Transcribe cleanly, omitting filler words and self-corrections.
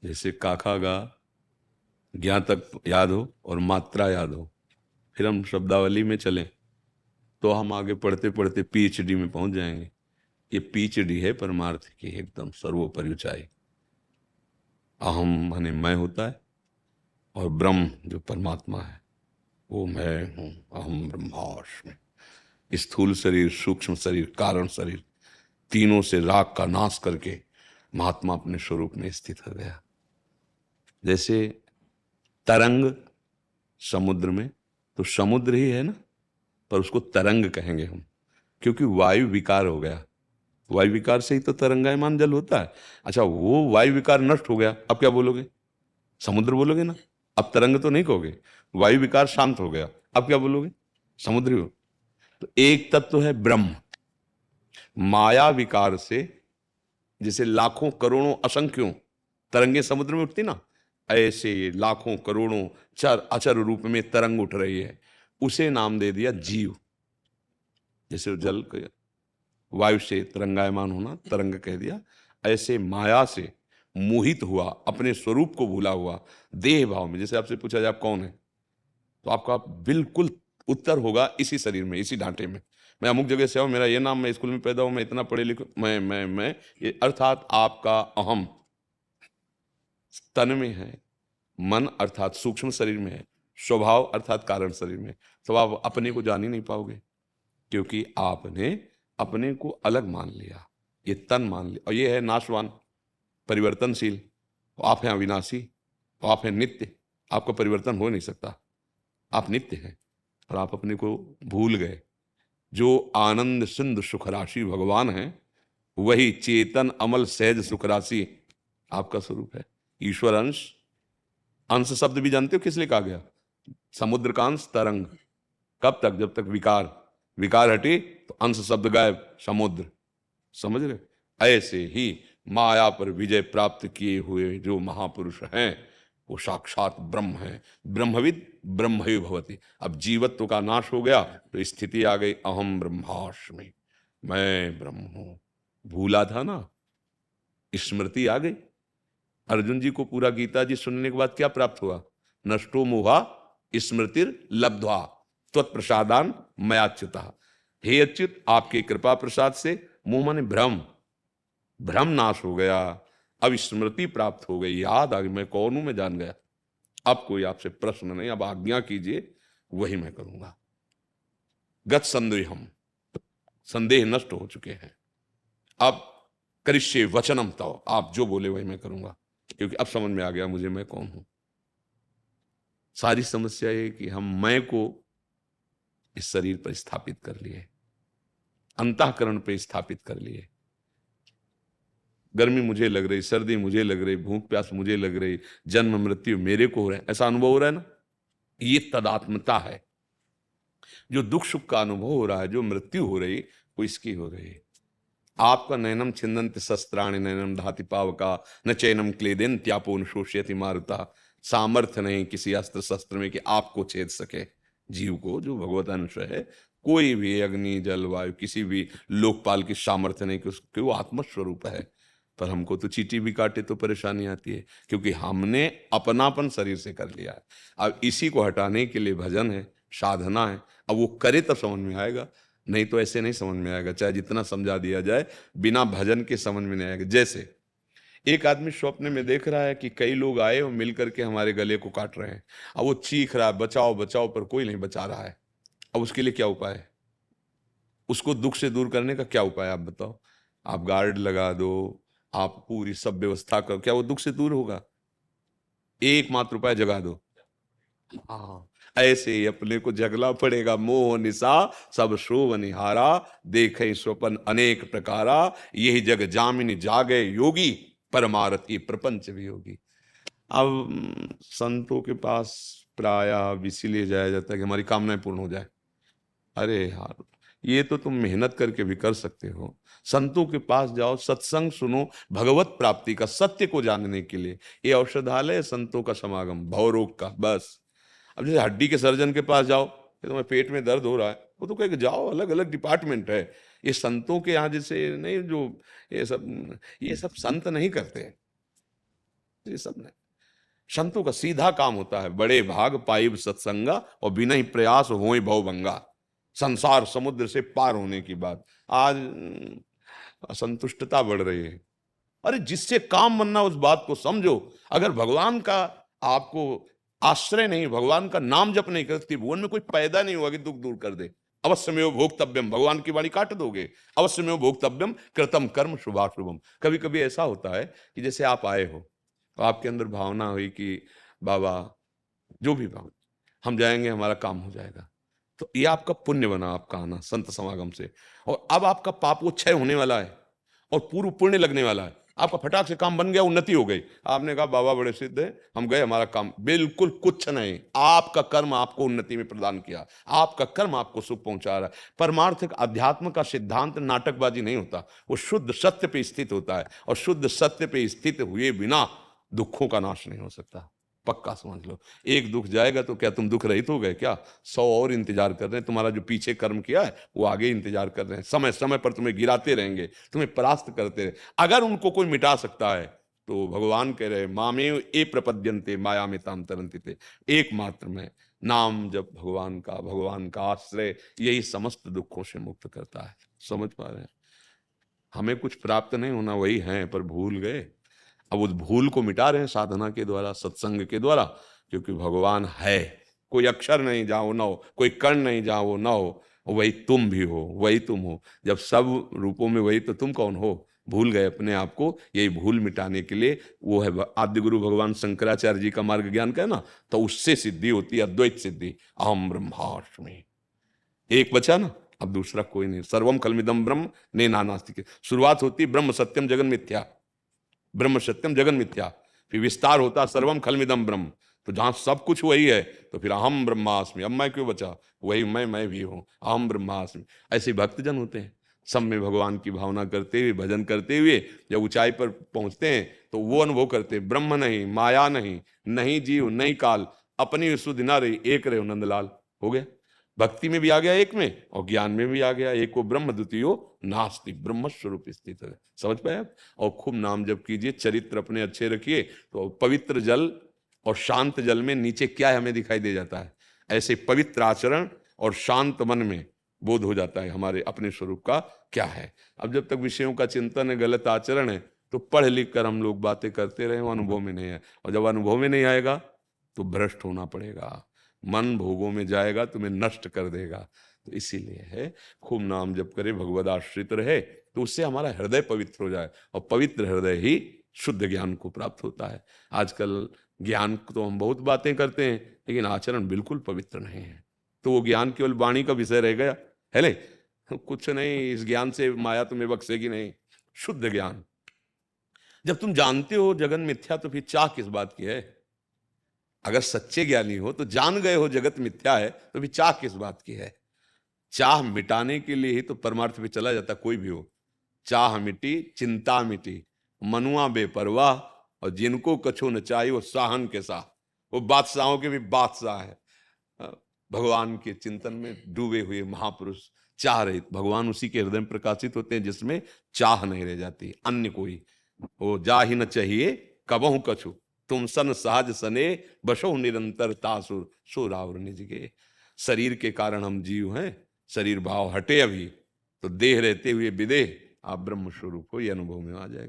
जैसे काखा गा ज्ञा तक याद हो और मात्रा याद हो, फिर हम शब्दावली में चलें तो हम आगे पढ़ते पढ़ते पीएचडी में पहुंच जाएंगे। ये पीएचडी है परमार्थ की एकदम सर्वोपरि ऊंचाई। अहम माने मैं होता है, और ब्रह्म जो परमात्मा है वो मैं हूँ। अहम ब्रह्मास्मि। स्थूल शरीर, सूक्ष्म शरीर, कारण शरीर, तीनों से राग का नाश करके महात्मा अपने स्वरूप में स्थित हो गया। जैसे तरंग समुद्र में, तो समुद्र ही है ना, पर उसको तरंग कहेंगे हम, क्योंकि वायु विकार हो गया। वायु विकार से ही तो तरंगायमान जल होता है। अच्छा, वो वायु विकार नष्ट हो गया, अब क्या बोलोगे? समुद्र बोलोगे ना। अब तरंग तो नहीं कहोगे। वायु विकार शांत हो गया, अब क्या बोलोगे? समुद्र ही हो। तो एक तत्व है ब्रह्म। माया विकार से जैसे लाखों करोड़ों असंख्यों तरंगे समुद्र में उठती ना, ऐसे लाखों करोड़ों चर अचर रूप में तरंग उठ रही है, उसे नाम दे दिया जीव। जैसे जल वायु से तरंगायमान होना तरंग कह दिया, ऐसे माया से मोहित हुआ, अपने स्वरूप को भूला हुआ देह भाव में। जैसे आपसे पूछा जाए आप कौन है, तो आपका बिल्कुल उत्तर होगा इसी शरीर में, इसी ढांचे में। मैं अमुक जगह से हूं, मेरा ये नाम, मैं स्कूल में पैदा हूं, मैं इतना पढ़े लिखा, मैं ये अर्थात आपका अहम तन में है, मन अर्थात सूक्ष्म शरीर में है, स्वभाव अर्थात कारण शरीर में। तो आप अपने को जान ही नहीं पाओगे, क्योंकि आपने अपने को अलग मान लिया, ये तन मान लिया, और ये है नाशवान, परिवर्तनशील। आप हैं अविनाशी, आप हैं नित्य, आपका परिवर्तन हो नहीं सकता, आप नित्य हैं। और आप अपने को भूल गए। जो आनंद सिंधु सुख राशि भगवान है, वही चेतन अमल सहज सुख राशि आपका स्वरूप है। ईश्वर अंश, अंश शब्द भी जानते हो किस लिए कहा गया? समुद्र का अंश तरंग। कब तक? जब तक विकार विकार हटे तो अंश शब्द गायब, समुद्र। समझ रहे? ऐसे ही माया पर विजय प्राप्त किए हुए जो महापुरुष हैं, वो साक्षात ब्रह्म है। ब्रह्मविद ब्रह्म ही भवति। अब जीवत्व का नाश हो गया तो स्थिति आ गई अहम ब्रह्मास्मि, मैं ब्रह्म हूं। भूला था ना, स्मृति आ गई। अर्जुन जी को पूरा गीता जी सुनने के बाद क्या प्राप्त हुआ? नष्टो मोहा स्मृतिर लब्ध्वा त्वत्प्रसादान मयाच्युता। हे अच्युत, आपकी कृपा प्रसाद से मोह माने भ्रम, भ्रम नाश हो गया। अब स्मृति प्राप्त हो गई, याद आ गई मैं कौन हूं, मैं जान गया। अब कोई आपसे प्रश्न नहीं, अब आज्ञा कीजिए, वही मैं करूंगा। गत संदेह, हम संदेह नष्ट हो चुके हैं। अब करिष्ये वचनम तव, आप जो बोले वही मैं करूंगा, क्योंकि अब समझ में आ गया मुझे मैं कौन हूं। सारी समस्या ये कि हम मैं को इस शरीर पर स्थापित कर लिए, अंतःकरण पर स्थापित कर लिए। गर्मी मुझे लग रही, सर्दी मुझे लग रही, भूख प्यास मुझे लग रही, जन्म मृत्यु मेरे को हो रहा है, ऐसा अनुभव हो रहा है ना। ये तदात्मता है। जो दुख सुख का अनुभव हो रहा है, जो मृत्यु हो रही, वो इसकी हो रही है। आपका नैनम छिंदन्ति शस्त्राणि नैनम धाति पावका न चैनम क्लेदेन त्यापो न शोष्यति मारुता। सामर्थ्य नहीं किसी अस्त्र शस्त्र में कि आपको छेद सके। जीव को, जो भगवत अंश है, कोई भी अग्नि जल वायु किसी भी लोकपाल की सामर्थ्य नहीं कि उसके वो आत्मस्वरूप है। पर हमको तो चींटी भी काटे तो परेशानी आती है, क्योंकि हमने अपनापन शरीर से कर लिया है। अब इसी को हटाने के लिए भजन है, साधना है। अब वो करे तब समझ में आएगा, नहीं तो ऐसे नहीं समझ में आएगा। चाहे जितना समझा दिया जाए, बिना भजन के समझ में नहीं आएगा। जैसे एक आदमी स्वप्न में देख रहा है कि कई लोग आए और मिलकर के हमारे गले को काट रहे हैं। अब वो चीख रहा है बचाओ बचाओ, पर कोई नहीं बचा रहा है। अब उसके लिए क्या उपाय है? उसको दुख से दूर करने का क्या उपाय है, आप बताओ? आप गार्ड लगा दो, आप पूरी सब व्यवस्था करो, क्या वो दुख से दूर होगा? एकमात्र उपाय जगा दो। हाँ, ऐसे ही अपने को जगला पड़ेगा। मोह निशा सब शोभ निहारा, देखे स्वपन अनेक प्रकारा, यही जग जामिनी जागे योगी, परमारथी प्रपंच वियोगी। अब संतों के पास प्राय इसीलिए जाया जाता है कि हमारी कामनाएं पूर्ण हो जाए। अरे यार, ये तो तुम मेहनत करके भी कर सकते हो। संतों के पास जाओ, सत्संग सुनो, भगवत प्राप्ति का, सत्य को जानने के लिए। ये औषधालय है संतों का समागम, भवरोग का, बस। अब जैसे हड्डी के सर्जन के पास जाओ, कि तुम्हें पेट में दर्द हो रहा है, वो तो कहेगा जाओ, अलग अलग डिपार्टमेंट है। ये संतों के यहाँ जैसे नहीं, जो ये सब संत नहीं करते। ये सब नहीं। संतों का सीधा काम होता है, बड़े भाग पाइब सत्संगा और बिना ही प्रयास होए भवभंगा। संसार समुद्र से पार होने की बात। आज असंतुष्टता बढ़ रही है। अरे जिससे काम बनना उस बात को समझो। अगर भगवान का आपको आश्रय नहीं, भगवान का नाम जप नहीं करती, भुवन में कोई पैदा नहीं हुआ कि दुख दूर कर दे। अवश्य में वो भोक्तव्यम, भगवान की वाणी काट दोगे, अवश्य में वो भोक्तव्यम कृतम कर्म शुभाशुभम। कभी कभी ऐसा होता है कि जैसे आप आए हो तो आपके अंदर भावना हुई कि बाबा जो भी भावना, हम जाएंगे, हमारा काम हो जाएगा। तो ये आपका पुण्य बना, आपका आना संत समागम से। और अब आपका पाप वो क्षय होने वाला है और पूर्व पुण्य लगने वाला है। आपका फटाक से काम बन गया, उन्नति हो गई। आपने कहा बाबा बड़े सिद्ध है, हम गए, हमारा काम। बिल्कुल कुछ नहीं। आपका कर्म आपको उन्नति में प्रदान किया, आपका कर्म आपको सुख पहुंचा रहा है। परमार्थिक अध्यात्म का सिद्धांत नाटकबाजी नहीं होता, वो शुद्ध सत्य पे स्थित होता है। और शुद्ध सत्य पे स्थित हुए बिना दुखों का नाश नहीं हो सकता। पक्का समझ लो। एक दुख जाएगा तो क्या तुम दुख रहित हो गए क्या? 100 और इंतजार कर रहे हैं। तुम्हारा जो पीछे कर्म किया है वो आगे इंतजार कर रहे हैं। समय समय पर तुम्हें गिराते रहेंगे, तुम्हें परास्त करते रहे। अगर उनको कोई मिटा सकता है तो भगवान कह रहे मामेव ए प्रपद्यन्ते माया में ताम तरन्ति थे। एकमात्र में नाम जब भगवान का आश्रय, यही समस्त दुखों से मुक्त करता है। समझ पा रहे हैं? हमें कुछ प्राप्त नहीं होना, वही है, पर भूल गए। अब उस भूल को मिटा रहे हैं साधना के द्वारा, सत्संग के द्वारा। क्योंकि भगवान है, कोई अक्षर नहीं जहां वो ना हो, कोई कण नहीं जहां वो ना हो, वही तुम भी हो, वही तुम हो। जब सब रूपों में वही, तो तुम कौन हो? भूल गए अपने आप को। यही भूल मिटाने के लिए वो है आद्य गुरु भगवान शंकराचार्य जी का मार्ग ज्ञान का है ना, तो उससे सिद्धि होती है, अद्वैत सिद्धि। अहम ब्रह्मास्मि, एक बचा ना, अब दूसरा कोई नहीं। सर्वम खलमिदम ब्रह्म ने नानास्ति। शुरुआत होती ब्रह्म सत्यम जगन मिथ्या, ब्रह्म सत्यम जगन मिथ्या। फिर विस्तार होता सर्वम खलमिदम ब्रह्म। तो जहां सब कुछ वही है तो फिर अहम ब्रह्मास्मि, अब मैं क्यों बचा? वही मैं भी हूं, अहम ब्रह्मास्मि। ऐसे भक्तजन होते हैं, सब में भगवान की भावना करते हुए, भजन करते हुए जब ऊंचाई पर पहुंचते हैं तो वो अनुभव करते हैं, ब्रह्म नहीं, माया नहीं, नहीं जीव नहीं काल, अपनी सुधि ना रही, एक रहे नंदलाल। हो गया। भक्ति में भी आ गया एक में, और ज्ञान में भी आ गया। एको ब्रह्म द्वितीयो नास्ति, ब्रह्म स्वरूप स्थित है। समझ पाए आप? और खूब नाम जप कीजिए, चरित्र अपने अच्छे रखिए, तो पवित्र जल और शांत जल में नीचे क्या है हमें दिखाई दे जाता है। ऐसे पवित्र आचरण और शांत मन में बोध हो जाता है हमारे अपने स्वरूप का क्या है। अब जब तक विषयों का चिंतन है, गलत आचरण है, तो पढ़ लिख कर हम लोग बातें करते रहे, वो अनुभव में नहीं है। और जब अनुभव में नहीं आएगा तो भ्रष्ट होना पड़ेगा। मन भोगों में जाएगा, तुम्हें नष्ट कर देगा। तो इसीलिए है खूब नाम जप करे, भगवद आश्रित रहे, तो उससे हमारा हृदय पवित्र हो जाए। और पवित्र हृदय ही शुद्ध ज्ञान को प्राप्त होता है। आजकल ज्ञान तो हम बहुत बातें करते हैं, लेकिन आचरण बिल्कुल पवित्र नहीं है। तो वो ज्ञान केवल वाणी का विषय रह गया है ले, कुछ नहीं। इस ज्ञान से माया तुम्हें बख्शेगी नहीं। शुद्ध ज्ञान जब तुम जानते हो जगन मिथ्या, तो फिर चाह किस बात की है? अगर सच्चे ज्ञानी हो तो जान गए हो जगत मिथ्या है, तो भी चाह किस बात की है? चाह मिटाने के लिए ही तो परमार्थ पे चला जाता कोई भी हो। चाह मिटी चिंता मिटी, मनुआ बेपरवाह, और जिनको कछो न चाहिए वो साहन के साह। वो बादशाहों के भी बादशाह है। भगवान के चिंतन में डूबे हुए महापुरुष, चाह रहित। भगवान उसी के हृदय में प्रकाशित होते हैं जिसमें चाह नहीं रह जाती। अन्य कोई वो जा ही न चाहिए कबहु कछु, तुम सन सहज सने बसो निरंतर तासुर सुरावर निज गे। शरीर के कारण हम जीव हैं, शरीर भाव हटे अभी तो देह रहते हुए विदेह, आप ब्रह्म स्वरूप को ये अनुभव में आ जाएगा।